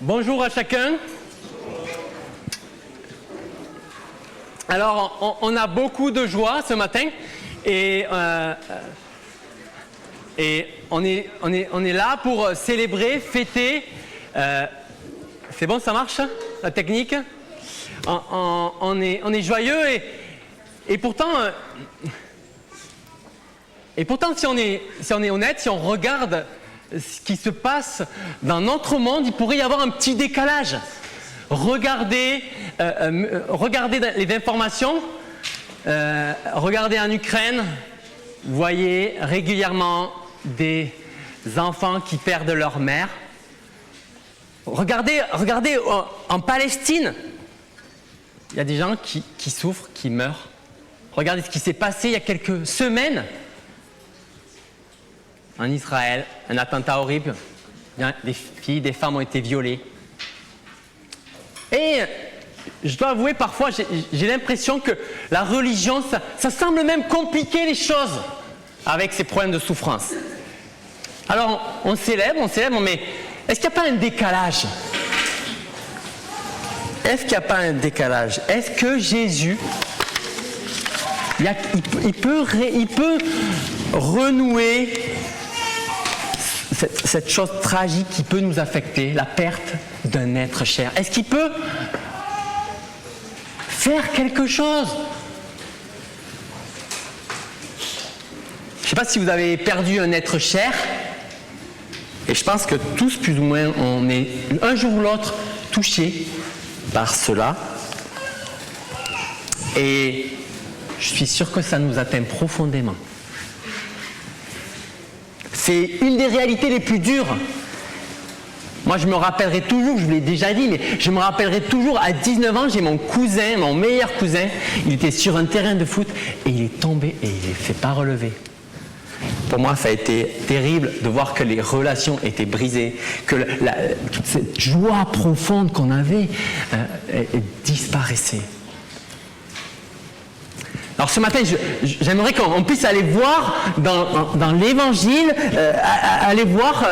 Bonjour à chacun. Alors, on a beaucoup de joie ce matin et on est là pour célébrer, fêter. C'est bon, ça marche, la technique? On est joyeux et pourtant, si on est honnête, si on regarde ce qui se passe dans notre monde, il pourrait y avoir un petit décalage. Regardez les informations, regardez en Ukraine, vous voyez régulièrement des enfants qui perdent leur mère. Regardez en Palestine, il y a des gens qui souffrent, qui meurent. Regardez ce qui s'est passé il y a quelques semaines en Israël, un attentat horrible. Des filles, des femmes ont été violées. Et je dois avouer, parfois, j'ai l'impression que la religion, ça semble même compliquer les choses avec ces problèmes de souffrance. Alors, on célèbre, mais est-ce qu'il n'y a pas un décalage? Est-ce qu'il n'y a pas un décalage? Est-ce que Jésus, il peut renouer cette chose tragique qui peut nous affecter, la perte d'un être cher? Est-ce qu'il peut faire quelque chose? Je ne sais pas si vous avez perdu un être cher, et je pense que tous, plus ou moins, on est un jour ou l'autre touchés par cela. Et je suis sûr que ça nous atteint profondément. C'est une des réalités les plus dures. Moi, je me rappellerai toujours, je vous l'ai déjà dit, mais je me rappellerai toujours, à 19 ans, j'ai mon cousin, mon meilleur cousin, il était sur un terrain de foot et il est tombé et il ne s'est pas relevé. Pour moi, ça a été terrible de voir que les relations étaient brisées, que toute cette joie profonde qu'on avait disparaissait. Alors ce matin, j'aimerais qu'on puisse aller voir dans l'Évangile, aller voir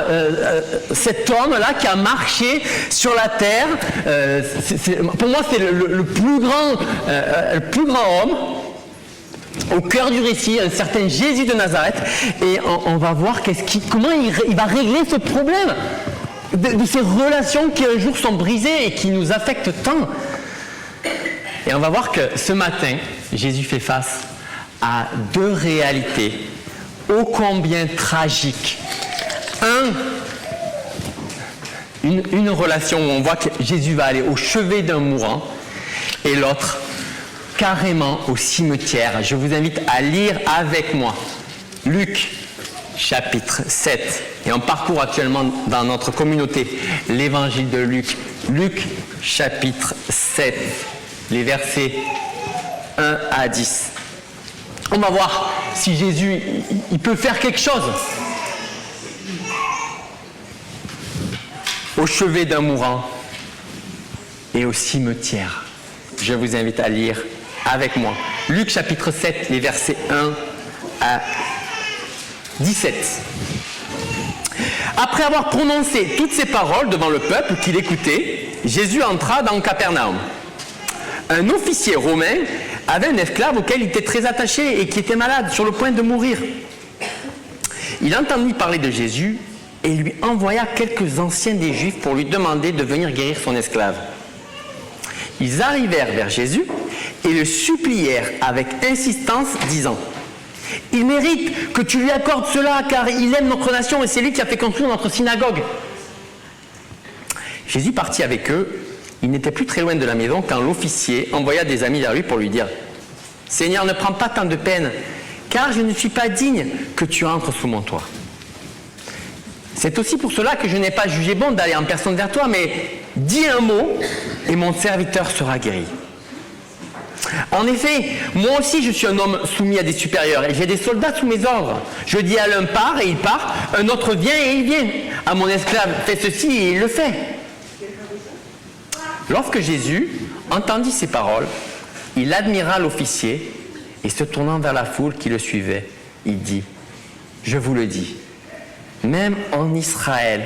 cet homme-là qui a marché sur la terre. Pour moi, c'est le plus grand homme au cœur du récit, un certain Jésus de Nazareth. Et on va voir comment il va régler ce problème de ces relations qui un jour sont brisées et qui nous affectent tant. Et on va voir que ce matin, Jésus fait face à deux réalités ô combien tragiques. Une relation où on voit que Jésus va aller au chevet d'un mourant, et l'autre, carrément au cimetière. Je vous invite à lire avec moi Luc, chapitre 7. Et on parcourt actuellement dans notre communauté l'évangile de Luc. Luc, chapitre 7. Les versets 1 à 10. On va voir si Jésus, il peut faire quelque chose. Au chevet d'un mourant et au cimetière. Je vous invite à lire avec moi. Luc chapitre 7, les versets 1 à 17. Après avoir prononcé toutes ces paroles devant le peuple qui l'écoutait, Jésus entra dans Capernaum. Un officier romain avait un esclave auquel il était très attaché et qui était malade, sur le point de mourir. Il entendit parler de Jésus et lui envoya quelques anciens des Juifs pour lui demander de venir guérir son esclave. Ils arrivèrent vers Jésus et le supplièrent avec insistance, disant « Il mérite que tu lui accordes cela, car il aime notre nation et c'est lui qui a fait construire notre synagogue. » Jésus partit avec eux. Il n'était plus très loin de la maison quand l'officier envoya des amis vers lui pour lui dire « Seigneur, ne prends pas tant de peine, car je ne suis pas digne que tu entres sous mon toit. C'est aussi pour cela que je n'ai pas jugé bon d'aller en personne vers toi, mais dis un mot et mon serviteur sera guéri. En effet, moi aussi je suis un homme soumis à des supérieurs et j'ai des soldats sous mes ordres. Je dis à l'un pars et il part, un autre vient et il vient. À mon esclave fais ceci et il le fait. » Lorsque Jésus entendit ces paroles, il admira l'officier et se tournant vers la foule qui le suivait, il dit « Je vous le dis, même en Israël,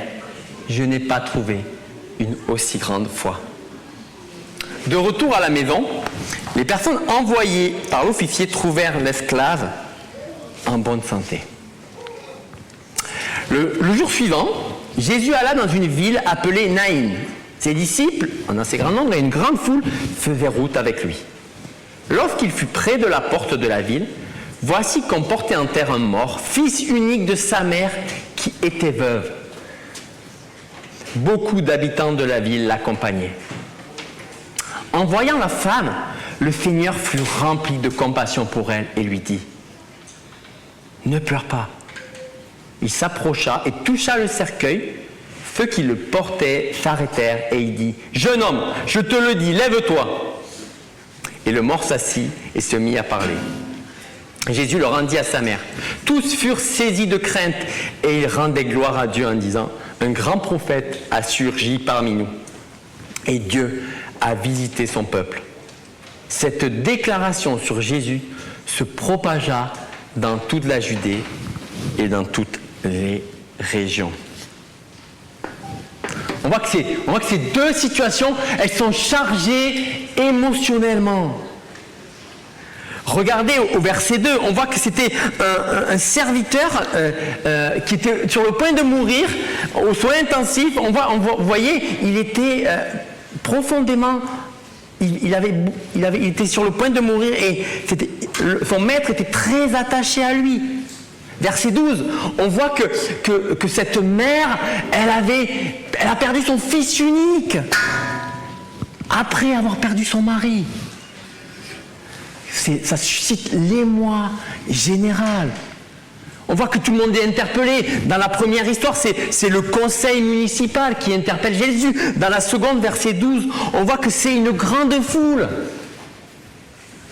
je n'ai pas trouvé une aussi grande foi. De retour à la maison, les personnes envoyées par l'officier trouvèrent l'esclave en bonne santé. Le jour suivant, Jésus alla dans une ville appelée Naïn. Ses disciples, en assez grand nombre et une grande foule, faisaient route avec lui. Lorsqu'il fut près de la porte de la ville, voici qu'on portait en terre un mort, fils unique de sa mère qui était veuve. Beaucoup d'habitants de la ville l'accompagnaient. En voyant la femme, le Seigneur fut rempli de compassion pour elle et lui dit « Ne pleure pas ». Il s'approcha et toucha le cercueil. Ceux qui le portaient s'arrêtèrent et il dit « Jeune homme, je te le dis, lève-toi ». Et le mort s'assit et se mit à parler. Jésus le rendit à sa mère. Tous furent saisis de crainte et ils rendaient gloire à Dieu en disant « Un grand prophète a surgi parmi nous et Dieu a visité son peuple ». Cette déclaration sur Jésus se propagea dans toute la Judée et dans toutes les régions. On voit que ces deux situations, elles sont chargées émotionnellement. Regardez au verset 2, on voit que c'était un serviteur qui était sur le point de mourir aux soins intensifs. Vous voyez, il était profondément... Il était sur le point de mourir et son maître était très attaché à lui. Verset 12, on voit que cette mère, elle a perdu son fils unique après avoir perdu son mari. Ça suscite l'émoi général. On voit que tout le monde est interpellé. Dans la première histoire, c'est le conseil municipal qui interpelle Jésus. Dans la seconde, verset 12, on voit que c'est une grande foule.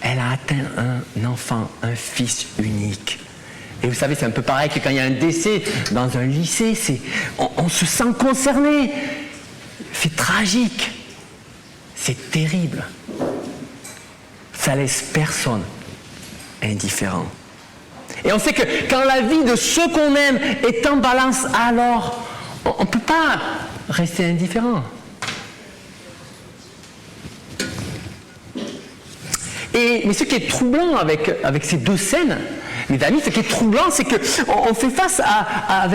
Elle a atteint un enfant, un fils unique. Et vous savez, c'est un peu pareil que quand il y a un décès dans un lycée, on se sent concerné. C'est tragique. C'est terrible. Ça laisse personne indifférent. Et on sait que quand la vie de ceux qu'on aime est en balance, alors on ne peut pas rester indifférent. Mais ce qui est troublant avec ces deux scènes, mes amis, ce qui est troublant, c'est qu'on fait face à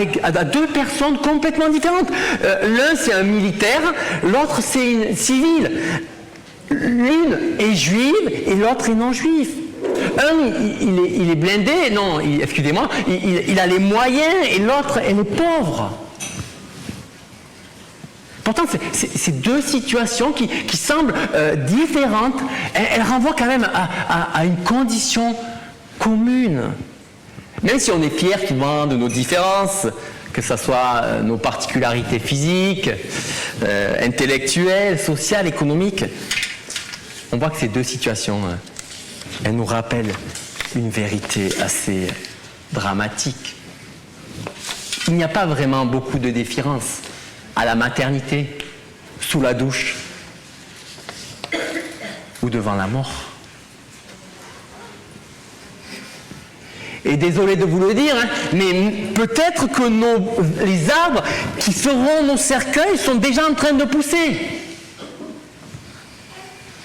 deux personnes complètement différentes. L'un, c'est un militaire, l'autre, c'est une civile. L'une est juive et l'autre est non juive. Un, il est blindé, non, excusez-moi, il a les moyens et l'autre, elle est pauvre. Pourtant, ces deux situations qui semblent différentes, elles renvoient quand même à une condition commune. Même si on est fier souvent de nos différences, que ce soit nos particularités physiques, intellectuelles, sociales, économiques, on voit que ces deux situations, elles nous rappellent une vérité assez dramatique. Il n'y a pas vraiment beaucoup de différence à la maternité, sous la douche ou devant la mort. Et désolé de vous le dire, mais peut-être que les arbres qui seront nos cercueils sont déjà en train de pousser.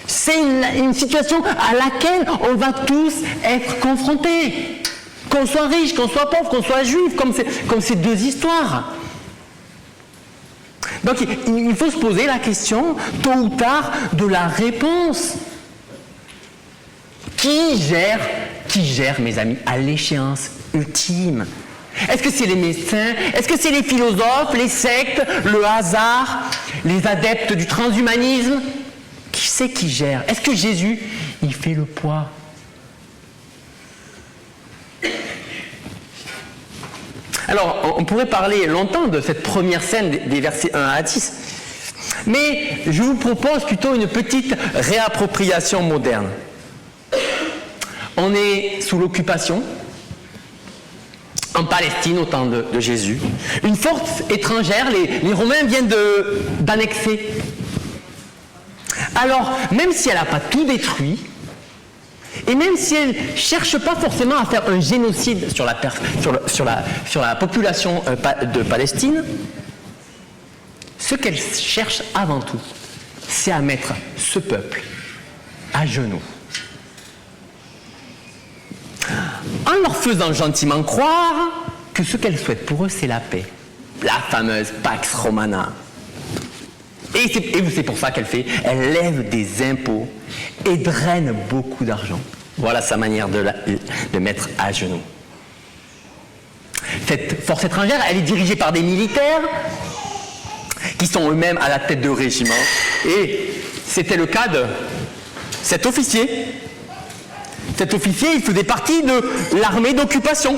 C'est une situation à laquelle on va tous être confrontés. Qu'on soit riche, qu'on soit pauvre, qu'on soit juif, comme ces deux histoires. Donc il faut se poser la question, tôt ou tard, de la réponse. Qui gère, mes amis, à l'échéance ultime? Est-ce que c'est les médecins? Est-ce que c'est les philosophes, les sectes, le hasard, les adeptes du transhumanisme? Qui c'est qui gère? Est-ce que Jésus, il fait le poids? Alors, on pourrait parler longtemps de cette première scène des versets 1 à 10, mais je vous propose plutôt une petite réappropriation moderne. On est sous l'occupation, en Palestine au temps de Jésus. Une force étrangère, les Romains viennent d'annexer. Alors, même si elle n'a pas tout détruit, et même si elle ne cherche pas forcément à faire un génocide sur la population de Palestine, ce qu'elle cherche avant tout, c'est à mettre ce peuple à genoux. En leur faisant gentiment croire que ce qu'elle souhaite pour eux, c'est la paix. La fameuse Pax Romana. Et c'est pour ça elle lève des impôts et draine beaucoup d'argent. Voilà sa manière de mettre à genoux. Cette force étrangère, elle est dirigée par des militaires qui sont eux-mêmes à la tête de régiments. Et c'était le cas de cet officier. Cet officier, il faisait partie de l'armée d'occupation.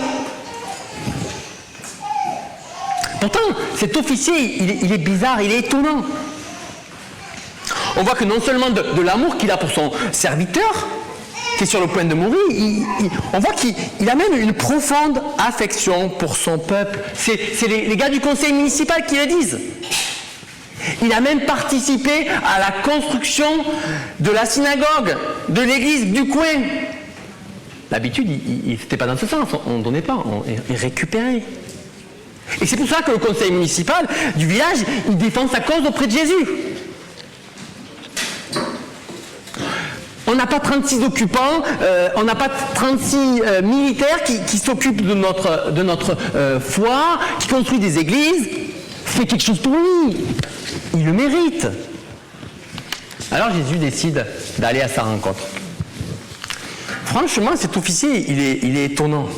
Pourtant, cet officier, il est bizarre, il est étonnant. On voit que non seulement de l'amour qu'il a pour son serviteur, qui est sur le point de mourir, on voit qu'il a même une profonde affection pour son peuple. C'est les gars du conseil municipal qui le disent. Il a même participé à la construction de la synagogue, de l'église du coin. D'habitude, c'était pas dans ce sens, on ne donnait pas, on récupérait. Et c'est pour ça que le conseil municipal du village, il défend sa cause auprès de Jésus. On n'a pas 36 occupants, on n'a pas 36 militaires qui s'occupent de notre foi, qui construisent des églises. Fais quelque chose pour lui. Il le mérite. Alors Jésus décide d'aller à sa rencontre. Franchement, cet officier, il est étonnant.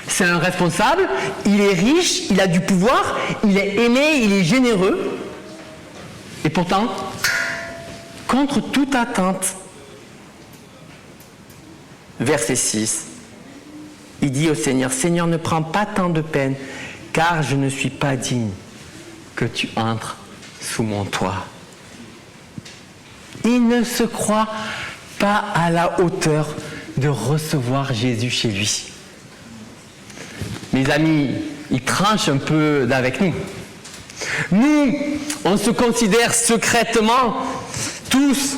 C'est un responsable, il est riche, il a du pouvoir, il est aimé, il est généreux. Et pourtant, contre toute attente, verset 6, il dit au Seigneur, « Seigneur, ne prends pas tant de peine, car je ne suis pas digne que tu entres sous mon toit. » Il ne se croit pas à la hauteur de recevoir Jésus chez lui. Mes amis, il tranche un peu avec nous. Nous, on se considère secrètement tous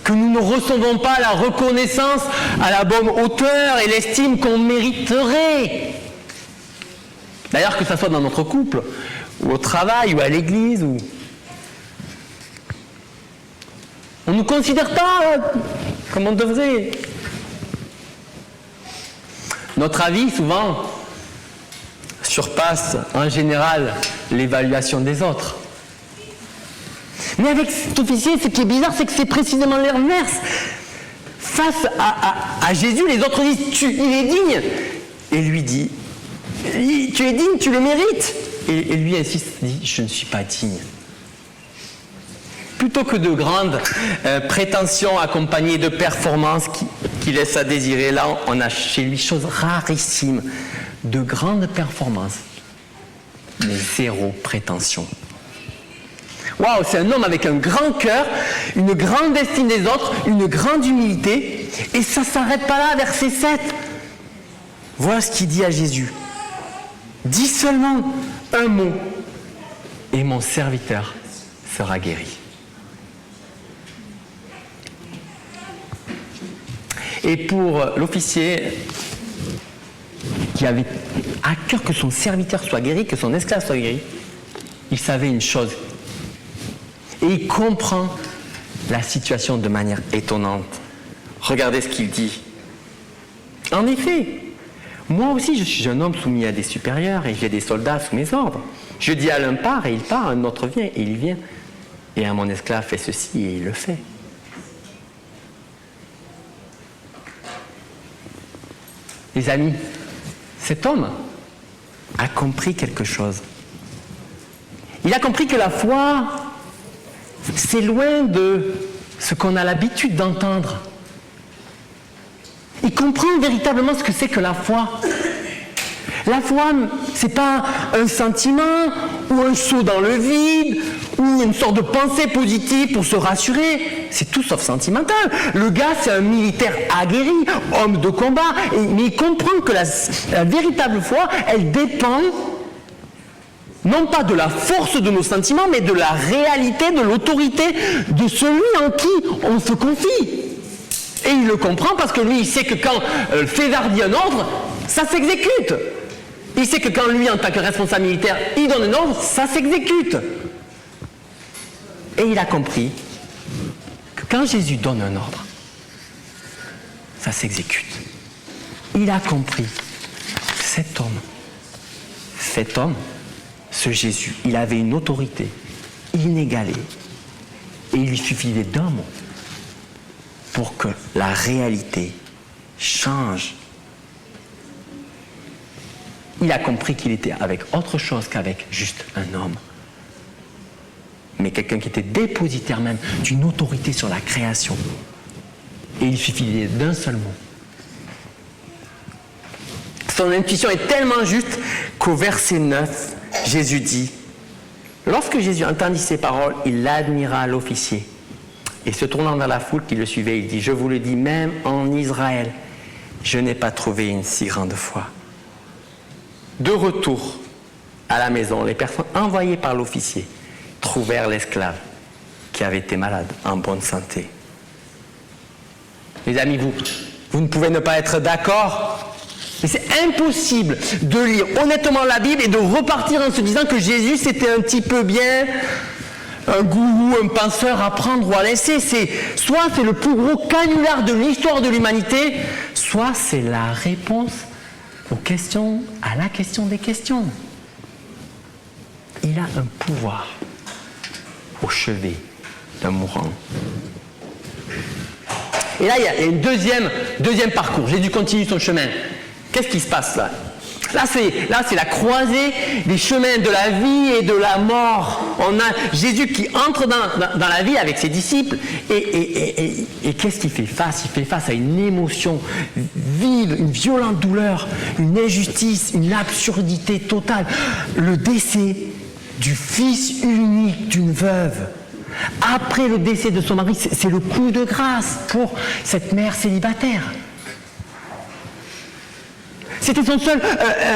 que nous ne recevons pas la reconnaissance à la bonne hauteur et l'estime qu'on mériterait. D'ailleurs, que ce soit dans notre couple, ou au travail, ou à l'église, ou... on ne nous considère pas comme on devrait. Notre avis, souvent, surpasse en général l'évaluation des autres. Mais avec cet officier, ce qui est bizarre, c'est que c'est précisément l'inverse. Face à Jésus, les autres disent, il est digne. Et lui dit, tu es digne, tu le mérites. Et lui insiste, dit, je ne suis pas digne. Plutôt que de grandes prétentions accompagnées de performances qui laissent à désirer, là, on a chez lui chose rarissime, de grandes performances, mais zéro prétention. Waouh, c'est un homme avec un grand cœur, une grande estime des autres, une grande humilité, et ça ne s'arrête pas là, verset 7. Voilà ce qu'il dit à Jésus. Dis seulement un mot, et mon serviteur sera guéri. Et pour l'officier qui avait à cœur que son serviteur soit guéri, que son esclave soit guéri, il savait une chose. Et il comprend la situation de manière étonnante. Regardez ce qu'il dit. En effet, moi aussi je suis un homme soumis à des supérieurs et j'ai des soldats sous mes ordres. Je dis à l'un part et il part, à un autre vient et il vient. Et à mon esclave fait ceci et il le fait. Les amis, cet homme a compris quelque chose. Il a compris que la foi, c'est loin de ce qu'on a l'habitude d'entendre. Il comprend véritablement ce que c'est que la foi. La foi, ce n'est pas un sentiment ou un saut dans le vide ou une sorte de pensée positive pour se rassurer. C'est tout sauf sentimental. Le gars, c'est un militaire aguerri, homme de combat, mais il comprend que la véritable foi, elle dépend non pas de la force de nos sentiments, mais de la réalité, de l'autorité de celui en qui on se confie. Et il le comprend parce que lui, il sait que quand César dit un ordre, ça s'exécute. Il sait que quand lui, en tant que responsable militaire, il donne un ordre, ça s'exécute. Et il a compris que quand Jésus donne un ordre, ça s'exécute. Il a compris que cet homme, ce Jésus, il avait une autorité inégalée. Et il lui suffisait d'un mot pour que la réalité change. Il a compris qu'il était avec autre chose qu'avec juste un homme, mais quelqu'un qui était dépositaire même d'une autorité sur la création. Et il suffisait d'un seul mot. Son intuition est tellement juste qu'au verset 9, Jésus dit: lorsque Jésus entendit ces paroles, il admira l'officier. Et se tournant vers la foule qui le suivait, il dit: je vous le dis, même en Israël, je n'ai pas trouvé une si grande foi. De retour à la maison, les personnes envoyées par l'officier trouvèrent l'esclave qui avait été malade en bonne santé. Les amis, vous ne pouvez ne pas être d'accord, mais c'est impossible de lire honnêtement la Bible et de repartir en se disant que Jésus c'était un petit peu bien, un gourou, un penseur à prendre ou à laisser. Soit c'est le plus gros canular de l'histoire de l'humanité, soit c'est la réponse aux questions, à la question des questions. Il a un pouvoir au chevet d'un mourant. Et là, il y a un deuxième parcours. Jésus continue son chemin. Qu'est-ce qui se passe là ? Là, c'est la croisée des chemins de la vie et de la mort. On a Jésus qui entre dans la vie avec ses disciples. Et qu'est-ce qu'il fait face ? Il fait face à une émotion vive, une violente douleur, une injustice, une absurdité totale. Le décès du fils unique d'une veuve. Après le décès de son mari, c'est le coup de grâce pour cette mère célibataire. C'était son seul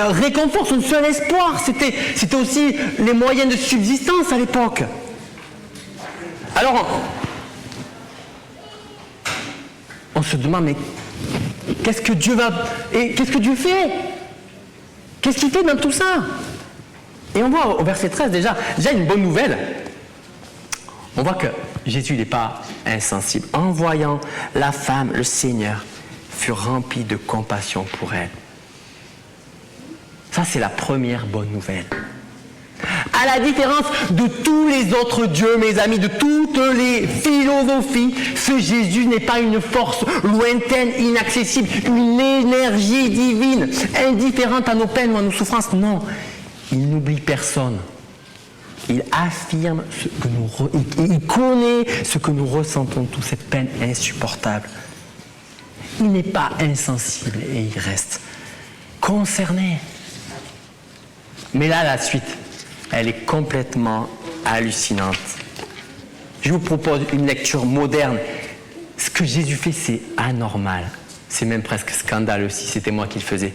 réconfort, son seul espoir. C'était aussi les moyens de subsistance à l'époque. Alors, on se demande, mais qu'est-ce que Dieu fait ? Qu'est-ce qu'il fait dans tout ça ? Et on voit au verset 13 déjà une bonne nouvelle. On voit que Jésus n'est pas insensible. En voyant la femme, le Seigneur fut rempli de compassion pour elle. Ça, c'est la première bonne nouvelle. À la différence de tous les autres dieux, mes amis, de toutes les philosophies, ce Jésus n'est pas une force lointaine, inaccessible, une énergie divine, indifférente à nos peines ou à nos souffrances. Non, il n'oublie personne. Il affirme il connaît ce que nous ressentons, toute cette peine insupportable. Il n'est pas insensible et il reste concerné. Mais là, la suite, elle est complètement hallucinante. Je vous propose une lecture moderne. Ce que Jésus fait, c'est anormal. C'est même presque scandaleux si c'était moi qui le faisais.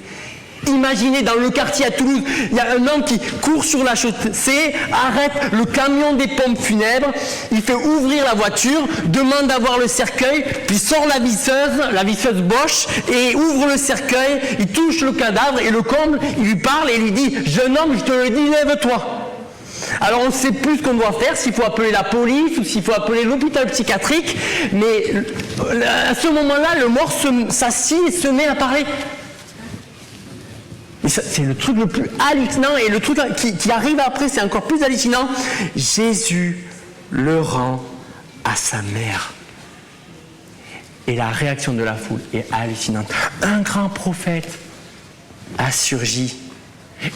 Imaginez dans le quartier à Toulouse, il y a un homme qui court sur la chaussée, arrête le camion des pompes funèbres, il fait ouvrir la voiture, demande d'avoir le cercueil, puis sort la visseuse Bosch, et ouvre le cercueil, il touche le cadavre et le comble, il lui parle et lui dit « Jeune homme, je te le dis, lève-toi ». Alors on ne sait plus ce qu'on doit faire, s'il faut appeler la police ou s'il faut appeler l'hôpital psychiatrique, mais à ce moment-là, le mort s'assied et se met à parler. C'est le truc le plus hallucinant, et le truc qui arrive après, c'est encore plus hallucinant. Jésus le rend à sa mère. Et la réaction de la foule est hallucinante. Un grand prophète a surgi.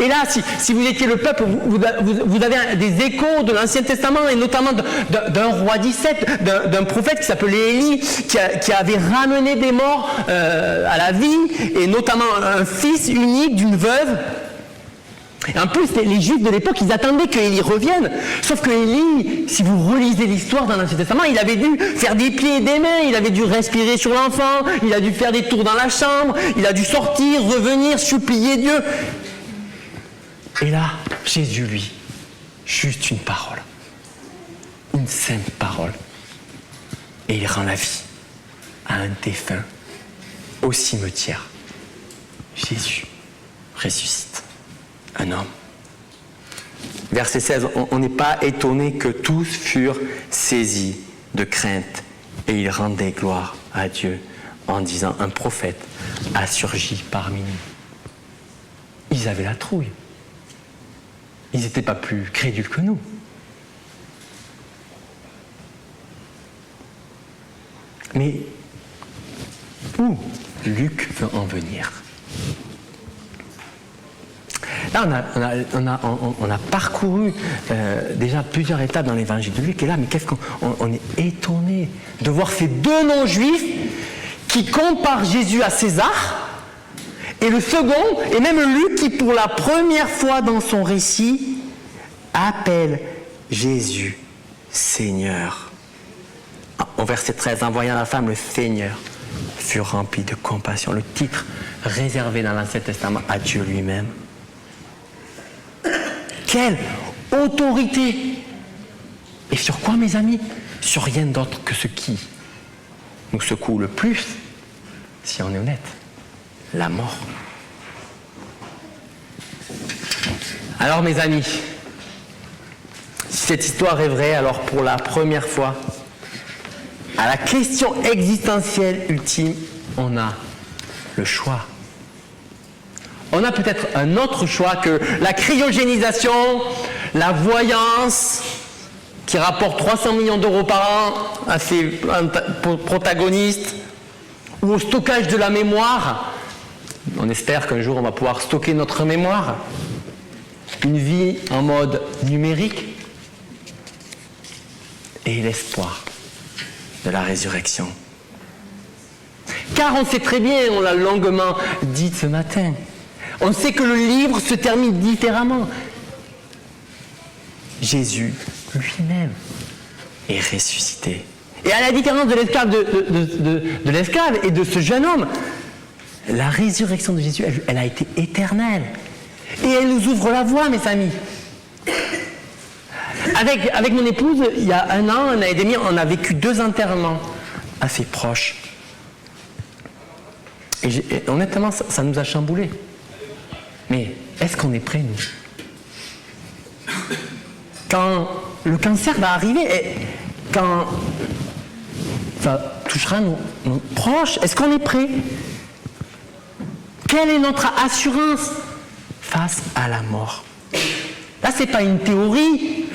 Et là, si vous étiez le peuple, vous avez des échos de l'Ancien Testament, et notamment d'un roi 17, d'un prophète qui s'appelait Élie, qui avait ramené des morts à la vie, et notamment un fils unique d'une veuve. Et en plus, les Juifs de l'époque, ils attendaient qu'Élie revienne. Sauf que Élie, si vous relisez l'histoire dans l'Ancien Testament, il avait dû faire des pieds et des mains, il avait dû respirer sur l'enfant, il a dû faire des tours dans la chambre, il a dû sortir, revenir, supplier Dieu. Et là, Jésus, lui, juste une parole, une simple parole, et il rend la vie à un défunt au cimetière. Jésus ressuscite un homme. Verset 16, on n'est pas étonné que tous furent saisi de crainte et ils rendaient gloire à Dieu en disant un prophète a surgi parmi nous. Ils avaient la trouille. Ils n'étaient pas plus crédules que nous. Mais où Luc veut en venir? Là, on a parcouru déjà plusieurs étapes dans l'évangile de Luc. Et là, mais qu'est-ce qu'on est étonné de voir ces deux non-juifs qui comparent Jésus à César. Et le second, et même Luc qui pour la première fois dans son récit, appelle Jésus Seigneur. Au verset 13, en voyant la femme, le Seigneur fut rempli de compassion. Le titre réservé dans l'Ancien Testament à Dieu lui-même. Quelle autorité! Et sur quoi, mes amis? Sur rien d'autre que ce qui nous secoue le plus, si on est honnête, la mort. Alors, mes amis, si cette histoire est vraie, alors pour la première fois, à la question existentielle ultime, on a le choix. On a peut-être un autre choix que la cryogénisation, la voyance, qui rapporte 300 millions d'euros par an à ses protagonistes, ou au stockage de la mémoire. On espère qu'un jour on va pouvoir stocker notre mémoire. Une vie en mode numérique. Et l'espoir de la résurrection. Car on sait très bien, on l'a longuement dit ce matin, on sait que le livre se termine différemment. Jésus lui-même est ressuscité. Et à la différence de l'esclave de l'esclave et de ce jeune homme, la résurrection de Jésus, elle a été éternelle. Et elle nous ouvre la voie, mes amis. Avec mon épouse, il y a un an et demi, on a vécu 2 enterrements assez proches. Et honnêtement, ça nous a chamboulés. Mais est-ce qu'on est prêts, nous? Quand le cancer va arriver, et quand ça touchera nos proches, est-ce qu'on est prêts? Quelle est notre assurance face à la mort? Là, ce n'est pas une théorie,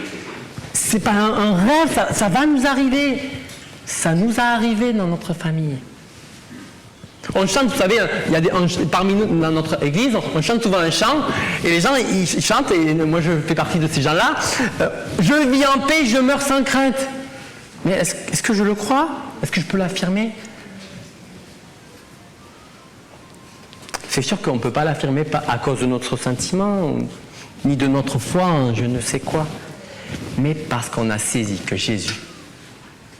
ce n'est pas un rêve, ça va nous arriver. Ça nous a arrivé dans notre famille. On chante, vous savez, parmi nous, dans notre église, on chante souvent un chant, et les gens, ils chantent, et moi je fais partie de ces gens-là, je vis en paix, je meurs sans crainte. Mais est-ce que je le crois? Est-ce que je peux l'affirmer? C'est sûr qu'on ne peut pas l'affirmer à cause de notre sentiment, ni de notre foi en je ne sais quoi, mais parce qu'on a saisi que Jésus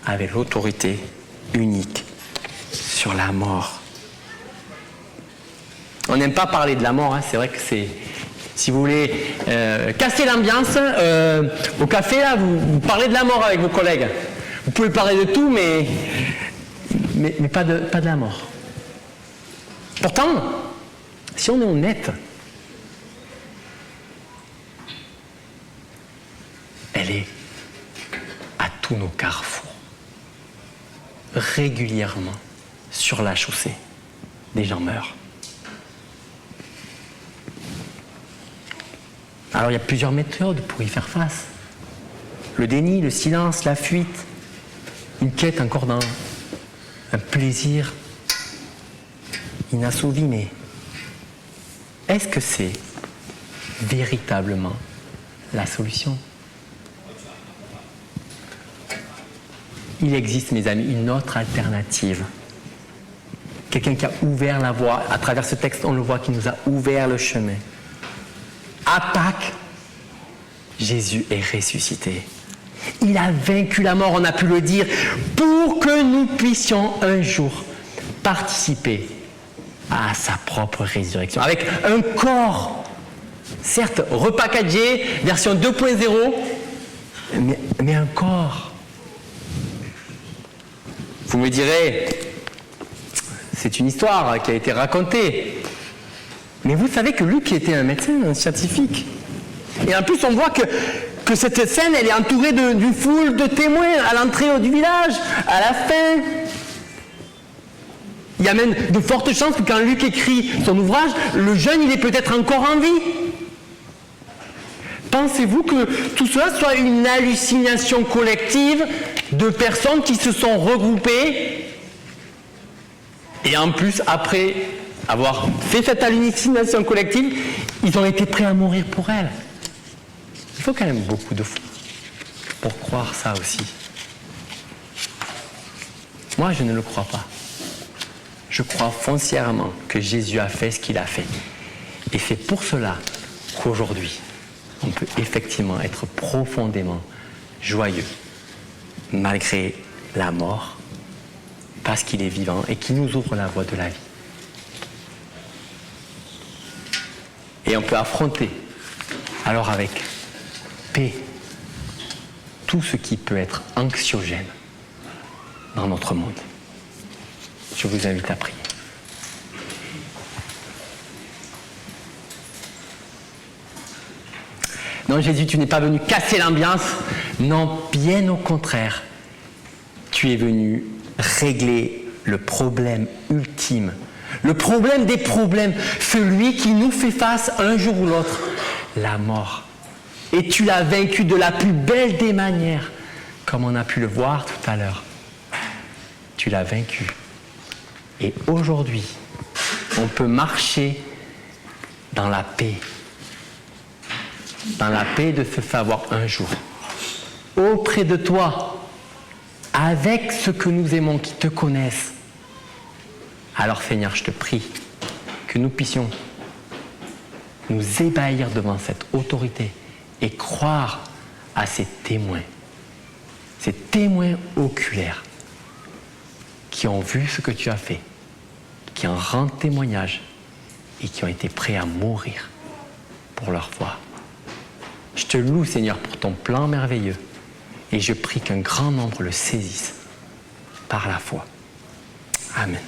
avait l'autorité unique sur la mort. On n'aime pas parler de la mort, hein. C'est vrai que c'est... Si vous voulez casser l'ambiance, au café, là, vous parlez de la mort avec vos collègues. Vous pouvez parler de tout, mais pas de la mort. Pourtant, si on est honnête, elle est à tous nos carrefours. Régulièrement, sur la chaussée, des gens meurent. Alors il y a plusieurs méthodes pour y faire face. Le déni, le silence, la fuite, une quête encore d'un plaisir inassouvi, mais est-ce que c'est véritablement la solution? Il existe, mes amis, une autre alternative. Quelqu'un qui a ouvert la voie. À travers ce texte, on le voit, qui nous a ouvert le chemin. À Pâques, Jésus est ressuscité. Il a vaincu la mort, on a pu le dire, pour que nous puissions un jour participer à sa propre résurrection. Avec un corps, certes repackagé, version 2.0, mais un corps. Vous me direz, c'est une histoire qui a été racontée. Mais vous savez que Luc était un médecin, un scientifique. Et en plus, on voit que que cette scène, elle est entourée d'une foule de témoins à l'entrée du village, à la fin. Il y a même de fortes chances que quand Luc écrit son ouvrage, le jeune, il est peut-être encore en vie. Pensez-vous que tout cela soit une hallucination collective de personnes qui se sont regroupées et en plus, après avoir fait cette hallucination collective, ils ont été prêts à mourir pour elle? Il faut quand même beaucoup de foi pour croire ça aussi. Moi, je ne le crois pas. Je crois foncièrement que Jésus a fait ce qu'il a fait. Et c'est pour cela qu'aujourd'hui, on peut effectivement être profondément joyeux, malgré la mort, parce qu'il est vivant et qu'il nous ouvre la voie de la vie. Et on peut affronter, alors avec paix, tout ce qui peut être anxiogène dans notre monde. Je vous invite à prier. Non, Jésus, tu n'es pas venu casser l'ambiance. Non, bien au contraire. Tu es venu régler le problème ultime. Le problème des problèmes. Celui qui nous fait face un jour ou l'autre. La mort. Et tu l'as vaincu de la plus belle des manières. Comme on a pu le voir tout à l'heure. Tu l'as vaincu. Et aujourd'hui, on peut marcher dans la paix. Dans la paix de se savoir un jour, auprès de toi, avec ceux que nous aimons, qui te connaissent. Alors Seigneur, je te prie que nous puissions nous ébahir devant cette autorité et croire à ces témoins oculaires qui ont vu ce que tu as fait, qui en rendent témoignage et qui ont été prêts à mourir pour leur foi. Je te loue, Seigneur, pour ton plan merveilleux et je prie qu'un grand nombre le saisisse par la foi. Amen.